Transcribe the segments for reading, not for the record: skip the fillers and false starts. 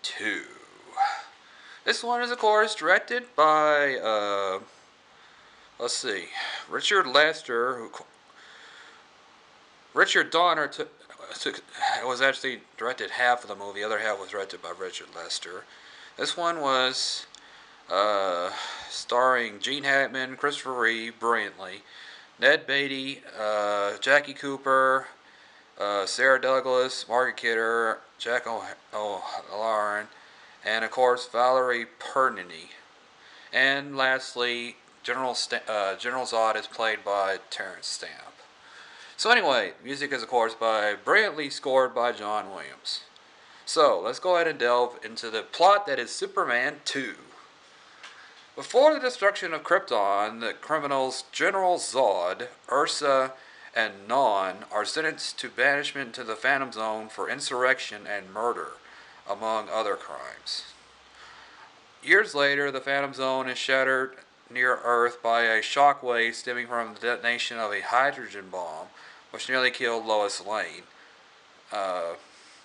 2. This one is, of course, directed by, let's see, Richard Lester. Richard Donner was actually directed half of the movie. The other half was directed by Richard Lester. This one was starring Gene Hackman, Christopher Reeve, brilliantly, Ned Beatty, Jackie Cooper, Sarah Douglas, Margaret Kidder, Jack O'Halloran, and of course Valerie Perninney. And lastly, General Zod is played by Terrence Stamp. So anyway, music is of course brilliantly scored by John Williams. So let's go ahead and delve into the plot that is Superman 2. Before the destruction of Krypton, the criminals General Zod, Ursa, and Non are sentenced to banishment to the Phantom Zone for insurrection and murder, among other crimes. Years later, the Phantom Zone is shattered near Earth by a shockwave stemming from the detonation of a hydrogen bomb, which nearly killed Lois Lane.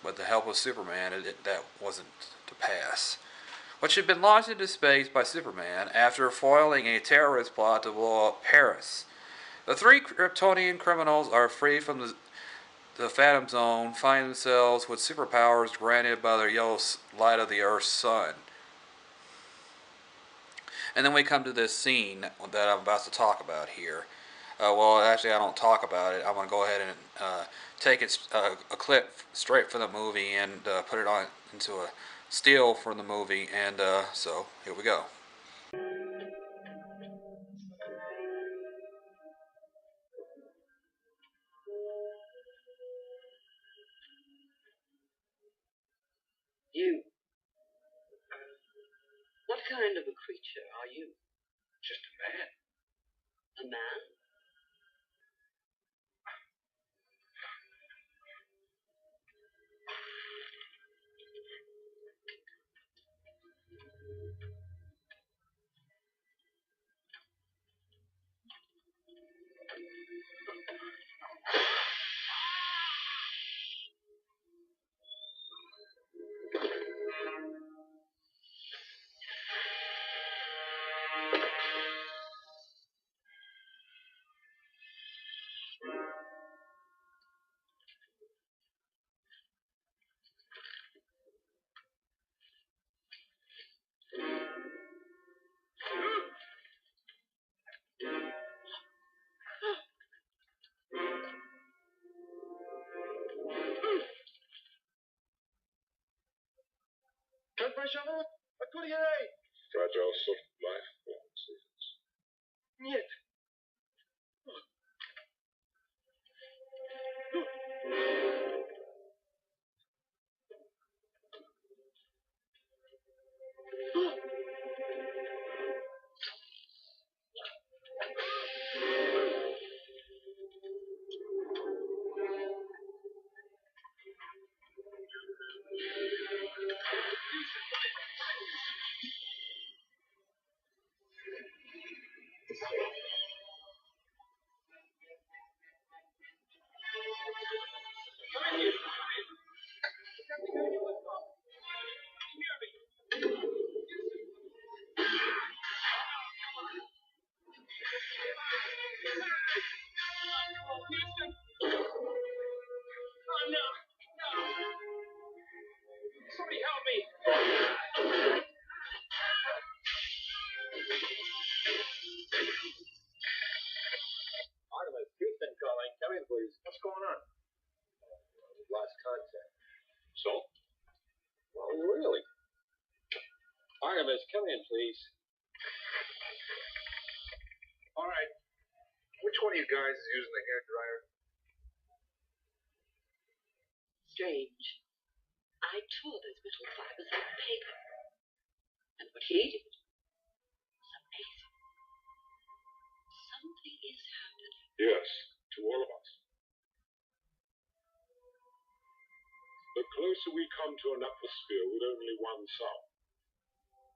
With the help of Superman, that wasn't to pass. Which had been launched into space by Superman after foiling a terrorist plot to blow up Paris. The three Kryptonian criminals are freed from the Phantom Zone, find themselves with superpowers granted by the yellow light of the Earth's sun. And then we come to this scene that I'm about to talk about here. Well, actually, I don't talk about it. I'm going to go ahead and take a clip straight from the movie and put it on into a still from the movie. And so here we go. You. What kind of a creature are you? Just a man. A man? Cut my shovel? Atelier! Fragile sort of life forms. Niet. Somebody help me! Artemis, Houston calling. Come in, please. What's going on? We've lost contact. So? Well, really? Artemis, come in, please. All right. Which one of you guys is using the hair dryer? Strange. I tore those metal fibers out of paper. And what he did was amazing. Something is happening. Yes, to all of us. The closer we come to an atmosphere with only one sun,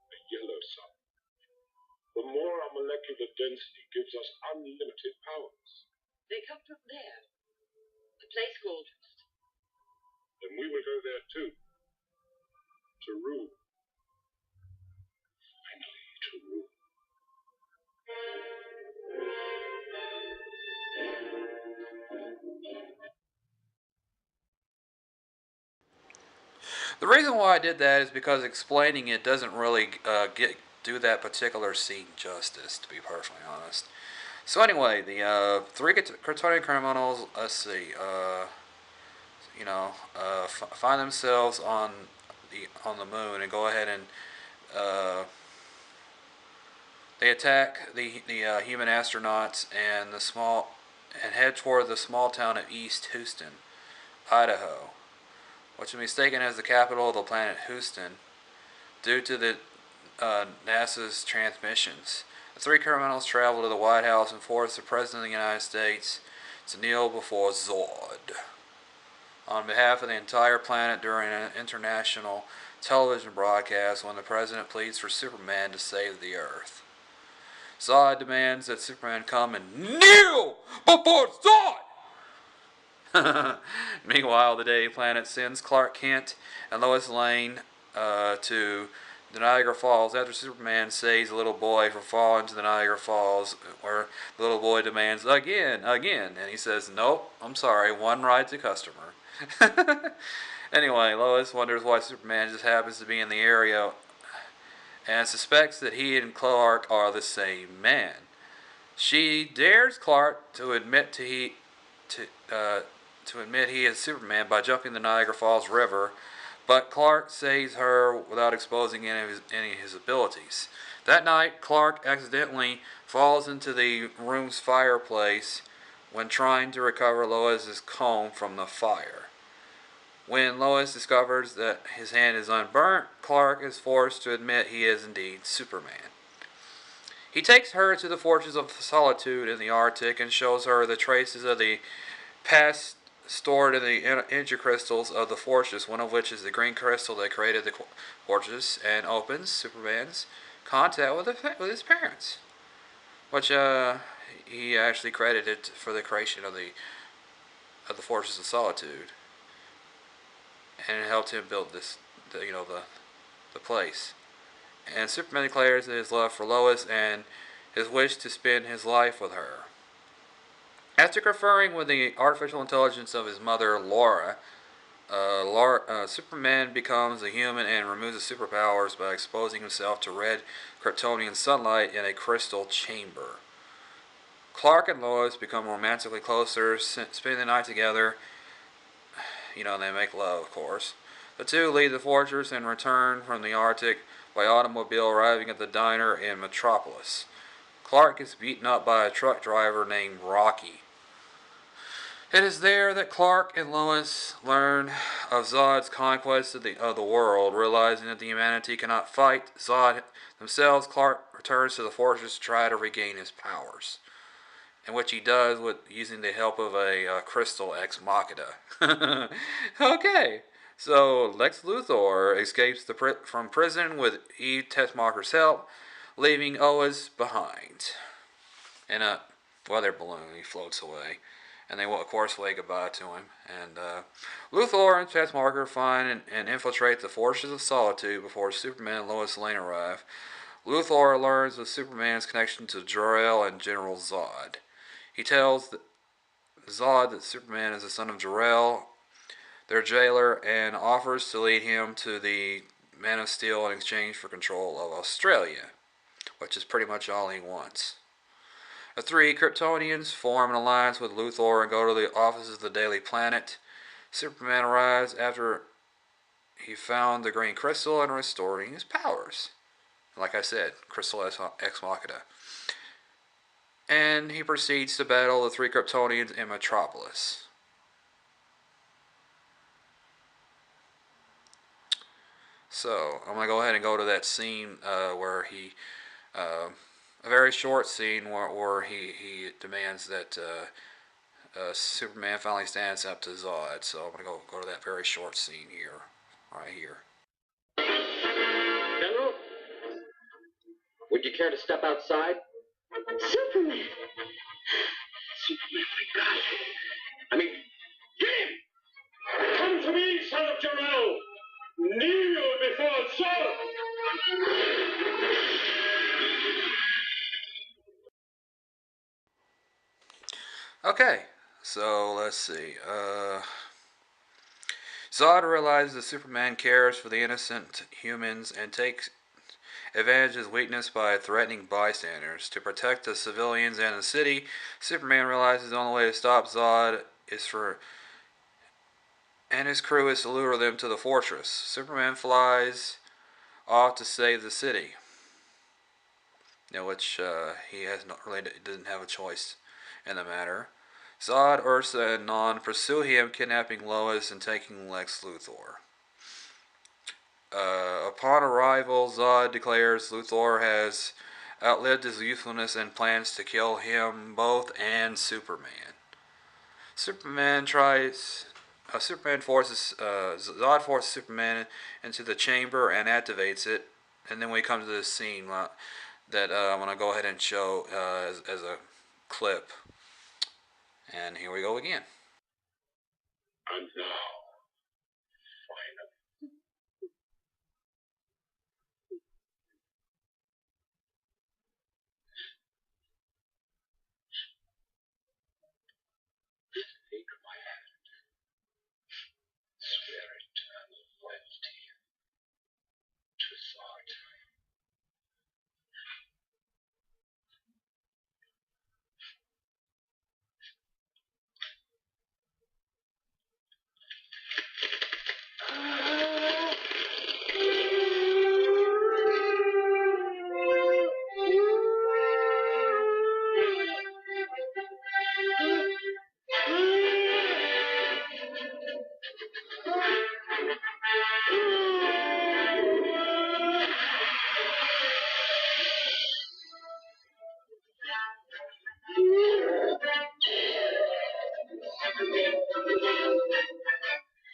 a yellow sun, the more our molecular density gives us unlimited powers. They come from there. A place called... Then we will go there too. to rule. Finally, to rule. The reason why I did that is because explaining it doesn't really do that particular scene justice, to be perfectly honest. So anyway, the three Kryptonian criminals, let's see, find themselves on the moon and go ahead and uh, they attack the human astronauts and head toward the small town of East Houston, Idaho, which is mistaken as the capital of the planet Houston due to the NASA's transmissions. The three criminals travel to the White House and force the President of the United States to kneel before Zod on behalf of the entire planet during an international television broadcast when the President pleads for Superman to save the Earth. Zod demands that Superman come and kneel before Zod! Meanwhile, the Daily Planet sends Clark Kent and Lois Lane to the Niagara Falls after Superman saves a little boy from falling into the Niagara Falls, where the little boy demands again, and he says, "Nope, I'm sorry, one ride's a customer." Anyway, Lois wonders why Superman just happens to be in the area and suspects that he and Clark are the same man. She dares Clark to admit he is Superman by jumping the Niagara Falls River, but Clark saves her without exposing any of his abilities. That night, Clark accidentally falls into the room's fireplace when trying to recover Lois's comb from the fire. When Lois discovers that his hand is unburnt, Clark is forced to admit he is indeed Superman. He takes her to the Fortress of Solitude in the Arctic and shows her the traces of the past stored in the energy crystals of the fortress, one of which is the green crystal that created the fortress, and opens Superman's contact with his parents, which he actually credited for the creation of the Fortress of Solitude, and it helped him build the place. And Superman declares his love for Lois and his wish to spend his life with her. After conferring with the artificial intelligence of his mother, Laura, Superman becomes a human and removes his superpowers by exposing himself to red Kryptonian sunlight in a crystal chamber. Clark and Lois become romantically closer, spending the night together. They make love, of course. The two leave the fortress and return from the Arctic by automobile, arriving at the diner in Metropolis. Clark is beaten up by a truck driver named Rocky. It is there that Clark and Lois learn of Zod's conquest of the world. Realizing that the humanity cannot fight Zod themselves, Clark returns to the fortress to try to regain his powers, in which he does with using the help of a crystal ex machina. Okay, so Lex Luthor escapes from prison with Eve Tessmacher's help, leaving Lois behind in a weather balloon. He floats away, and they will of course wave goodbye to him. And Luthor and Tessmacher find and infiltrate the Fortress of Solitude before Superman and Lois Lane arrive. Luthor learns of Superman's connection to Jor-El and General Zod. He tells Zod that Superman is the son of Jor-El, their jailer, and offers to lead him to the Man of Steel in exchange for control of Australia, which is pretty much all he wants. The three Kryptonians form an alliance with Luthor and go to the offices of the Daily Planet. Superman arrives after he found the green crystal and restoring his powers. Like I said, crystal ex machina. And he proceeds to battle the three Kryptonians in Metropolis. So, I'm going to go ahead and go to that scene where he, a very short scene where he demands that Superman finally stands up to Zod. So, I'm going to go to that very short scene here, right here. General, would you care to step outside? Superman! Superman, my God. I mean, get him! Come to me, son of Jor-El! Kneel before Okay, so let's see. Zod realizes that Superman cares for the innocent humans and takes advantage of his weakness by threatening bystanders. To protect the civilians and the city, Superman realizes the only way to stop Zod is for and his crew is to lure them to the fortress. Superman flies off to save the city, which he has not really doesn't have a choice in the matter. Zod, Ursa, and Non pursue him, kidnapping Lois and taking Lex Luthor. Upon arrival, Zod declares Luthor has outlived his youthfulness and plans to kill him both and Superman. Superman tries. Superman forces Zod forces Superman into the chamber and activates it, and then we come to this scene that I'm gonna go ahead and show as a clip. And here we go again. And now, finally, take my hand. Swear eternal loyalty to Zod.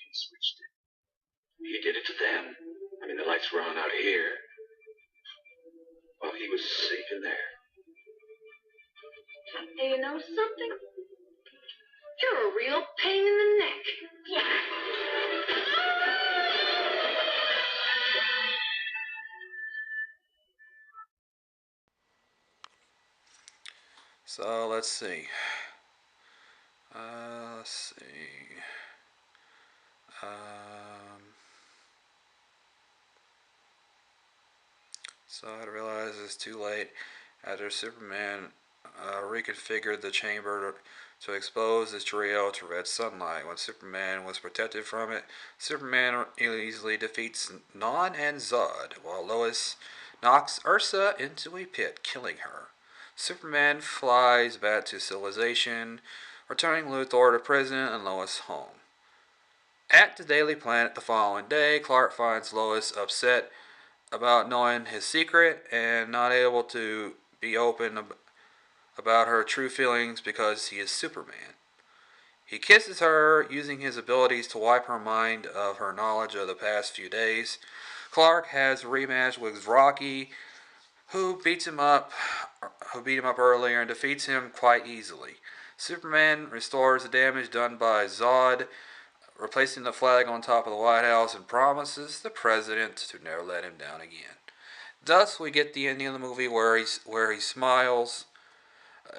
He switched it. He did it to them. I mean, the lights were on out here, while he was safe in there. Hey, you know something? You're a real pain in the neck. So let's see. Let's see. So I realize it's too late after Superman reconfigured the chamber to expose his trio to red sunlight. When Superman was protected from it, Superman easily defeats Non and Zod, while Lois knocks Ursa into a pit, killing her. Superman flies back to civilization, returning Luthor to prison and Lois home. At the Daily Planet the following day, Clark finds Lois upset about knowing his secret and not able to be open about her true feelings because he is Superman. He kisses her, using his abilities to wipe her mind of her knowledge of the past few days. Clark has a rematch with Rocky, who beat him up earlier and defeats him quite easily. Superman restores the damage done by Zod, replacing the flag on top of the White House, and promises the president to never let him down again. Thus, we get the ending of the movie where he smiles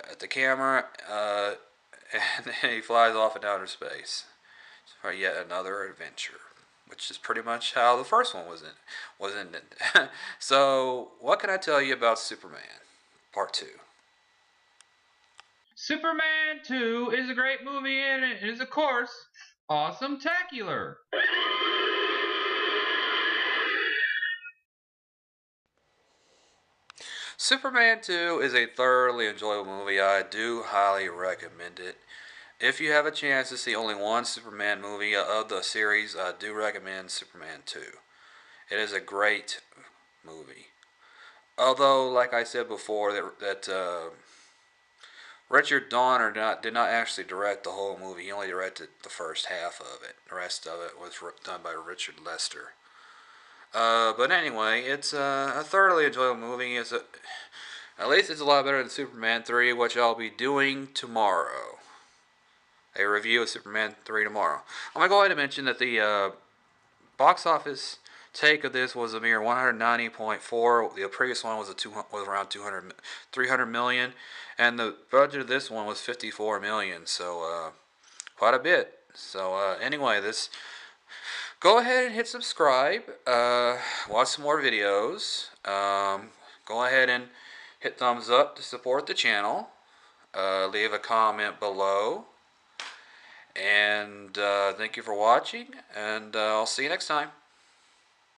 at the camera, and then he flies off into outer space for yet another adventure, which is pretty much how the first one was ended. So, what can I tell you about Superman Part 2? Superman 2 is a great movie and it is, of course, awesome-tacular. Superman 2 is a thoroughly enjoyable movie. I do highly recommend it. If you have a chance to see only one Superman movie of the series, I do recommend Superman 2. It is a great movie. Although, like I said before, that Richard Donner did not actually direct the whole movie. He only directed the first half of it. The rest of it was done by Richard Lester. But anyway, it's a thoroughly enjoyable movie. At least it's a lot better than Superman 3, which I'll be doing tomorrow. A review of Superman 3 tomorrow. I'm going to go ahead and mention that the box office take of this was a mere 190.4. The previous one was was around 300 million, and the budget of this one was 54 million. So quite a bit. So anyway, this. Go ahead and hit subscribe. Watch some more videos. Go ahead and hit thumbs up to support the channel. Leave a comment below. And thank you for watching. And I'll see you next time.